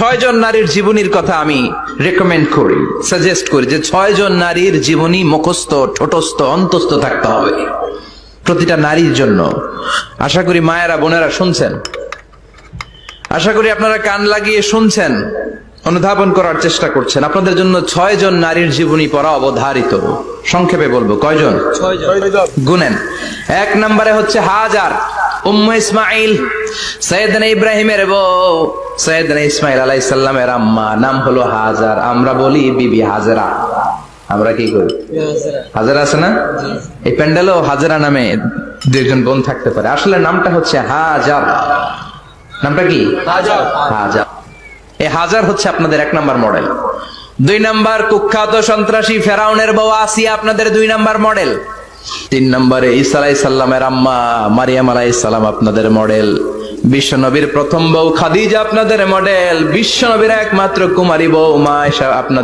6 জন নারীর জীবনীর কথা আমি রেকমেন্ড করি, সাজেস্ট করি যে 6 জন নারীর জীবনী মুখস্থ, ঠোঁটস্থ, অন্তস্থ থাকতে হবে প্রতিটা নারীর জন্য। আশা করি মায়েরা, বোনেরা শুনছেন, আশা করি আপনারা কান লাগিয়ে শুনছেন, অনুধাবন করার চেষ্টা করছেন। আপনাদের জন্য 6 জন নারীর জীবনী পড়া অবধারিত। সংক্ষেপে বলবো, কয়জন? 6 জন। গুনেন। 1 নম্বরে হচ্ছে হাজার, উম্মে ইসমাইল, সৈয়দনা ইব্রাহিমের বউ, সৈয়দনা ইসমাইল আলাইহিস সালামের আম্মা, নাম হলো হাজার। আমরা বলি বিবি হাজরা। আমরা কি করি? হাজরা আছে না? এই প্যান্ডেলেও হাজরা নামে দুইজন বোন থাকতে পারে। আসলে নামটা হচ্ছে হাজার। নামটা কি? হাজার। হাজার। এই হাজার হচ্ছে আপনাদের 1 নম্বর মডেল। 2 নম্বর কুখ্যাত সন্ত্রাসী ফেরাউনের বউ আসিয়া আপনাদের 2 নম্বর মডেল। 3 নম্বরে ঈসা আলাইহিস সালামের আম্মা মারিয়াম আলাইহিস সালাম আপনাদের মডেল। বিশ্ব নবীর প্রথম বউ খাদিজা আপনাদের মডেল। বিশ্ব নবীর একমাত্র কুমারী বউ মা আয়েশা আপনাদের